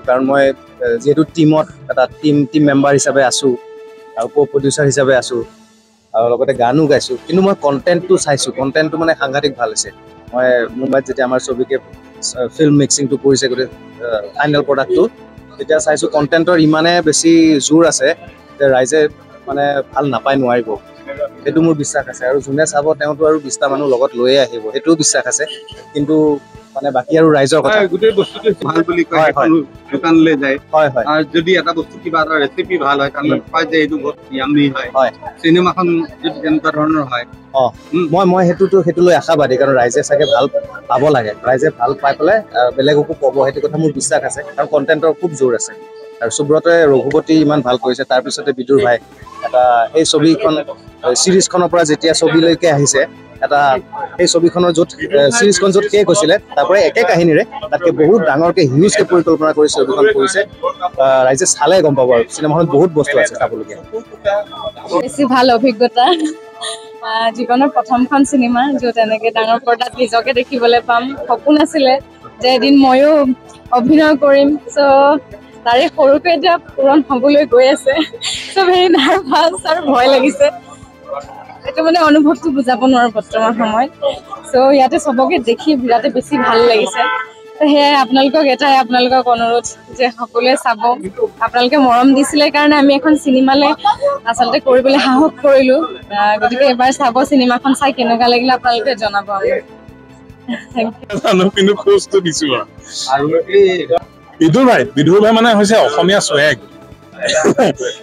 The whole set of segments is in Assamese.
কাৰণ মই যেহেতু টিমত এটা টিম মেম্বাৰ হিচাপে আছো আৰু প্ৰডিউচাৰ হিচাপে আছো আৰু লগতে গানো গাইছো কিন্তু মই কন্টেন্টটো চাইছো কন্টেন্টটো মানে সাংঘাতিক ভাল হৈছে মই মুম্বাইত যেতিয়া আমাৰ ছবিকে ফিল্ম মিক্সিংটো কৰিছে গোটেই ফাইনেল প্ৰডাক্টটো তেতিয়া চাইছো কন্টেন্টৰ ইমানে বেছি জোৰ আছে যে ৰাইজে মানে ভাল নাপাই নোৱাৰিব সেইটো মোৰ বিশ্বাস আছে আৰু যোনে চাব তেওঁতো আৰু 20টা মানুহ লগত লৈয়ে আহিব সেইটোও বিশ্বাস আছে কিন্তু মানে বাকি আৰু ৰাইজৰ কথা গোটেই বস্তুটো ভাল বুলি কয় এখন দোকানলৈ যায় আৰু যদি এটা বস্তু কিবা এটা ৰেচিপি ভাল হয় কাৰণ পাই যে এইটো বহুত ইয়ামি হয় চিনেমাখন যদি তেনেকুৱা ধৰণৰ হয় মই সেইটো লৈ আশাবাদী কাৰণ ৰাইজে চাগে ভাল পাব লাগে ৰাইজে ভাল পাই পেলাই বেলেগকো ক'ব সেইটো কথা মোৰ বিশ্বাস আছে কাৰণ কণ্টেণ্টৰ খুব জোৰ আছে আৰু সুব্ৰতে ৰঘুপতি ইমান ভাল কৰিছে তাৰপিছতে বিদুৰ ভাই এটা সেই ছবিখন চিৰিজখনৰ পৰা যেতিয়া ছবিলৈকে আহিছে এটা এই ছবিখনৰ য'ত চিৰিজখন য'ত শেষ হৈছিলে তাৰপৰা একে কাহিনীৰে তাতকৈ বহুত ডাঙৰকৈ হিউজকৈ পৰিকল্পনা কৰি ছবিখন কৰিছে ৰাইজে চালে গম পাব আৰু চিনেমাখনত বহুত বস্তু আছে চাবলগীয়া বেছি ভাল অভিজ্ঞতা জীৱনৰ প্ৰথমখন চিনেমা য'ত এনেকৈ ডাঙৰ পৰ্দাত নিজকে দেখিবলৈ পাম সপোন আছিলে যে এদিন ময়ো অভিনয় কৰিম চ' তাৰে সৰুকৈ এতিয়া পূৰণ হ'বলৈ গৈ আছে চ' ভেৰি নাৰ্ভাছ আৰু ভয় লাগিছে এইটো মানে অনুভৱটো বুজাব নোৱাৰো বৰ্তমান সময়ত চ' ইয়াতে চবকে দেখি বিৰাটে বেছি ভাল লাগিছে সেয়াই আপোনালোকক অনুৰোধ যে সকলোৱে চাব আপোনালোকে মৰম দিছিলে কাৰণে আমি এখন চিনেমালৈ আচলতে কৰিবলৈ সাহস কৰিলোঁ গতিকে এবাৰ চাব চিনেমাখন চাই কেনেকুৱা লাগিলে আপোনালোকে জনাব বিদুৰ ভাই মানে হৈছে অসমীয়া স্বেগ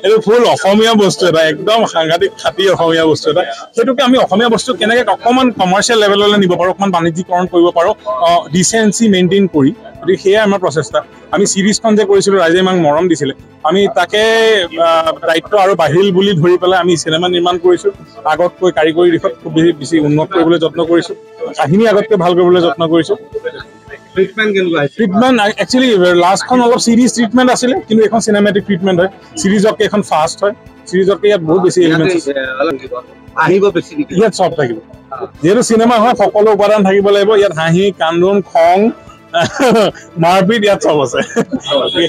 এইটো ফুল অসমীয়া বস্তু এটা একদম সাংঘাতিক খাতি অসমীয়া বস্তু এটা সেইটোকে আমি অসমীয়া বস্তু কেনেকে অকণমান কমাৰ্চিয়েল লেভেললৈ নিব পাৰোঁ অকণমান বাণিজ্যিকৰণ কৰিব পাৰোঁ ডিচেঞ্চি মেইনটেইন কৰি গতিকে সেয়াই আমাৰ প্ৰচেষ্টা আমি চিৰিজখন যে কৰিছিলোঁ ৰাইজে ইমান মৰম দিছিলে আমি তাকে দায়িত্ব আৰু বাহিৰ বুলি ধৰি পেলাই আমি চিনেমা নিৰ্মাণ কৰিছোঁ আগতকৈ কাৰিকৰী দিশত খুব বেছি উন্নত কৰিবলৈ যত্ন কৰিছোঁ কাহিনী আগতকৈ ভাল কৰিবলৈ যত্ন কৰিছোঁ ট্ৰিটমেণ্ট একচুৱেলি লাষ্টখন অলপ চিৰিজ ট্ৰিটমেণ্ট আছিলে কিন্তু এখন চিনেমেটিক ট্ৰিটমেণ্ট হয় চিৰিজতকৈ এখন ফাষ্ট হয় চিৰিজতকৈ ইয়াত বহুত বেছি এলিমেণ্ট ইয়াত চব থাকিব যিহেতু চিনেমা হয় সকলো উপাদান থাকিব লাগিব ইয়াত হাঁহি কান্দোন খং মাৰপিট ইয়াত চব আছে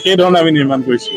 সেই ধৰণে আমি নিৰ্মাণ কৰিছোঁ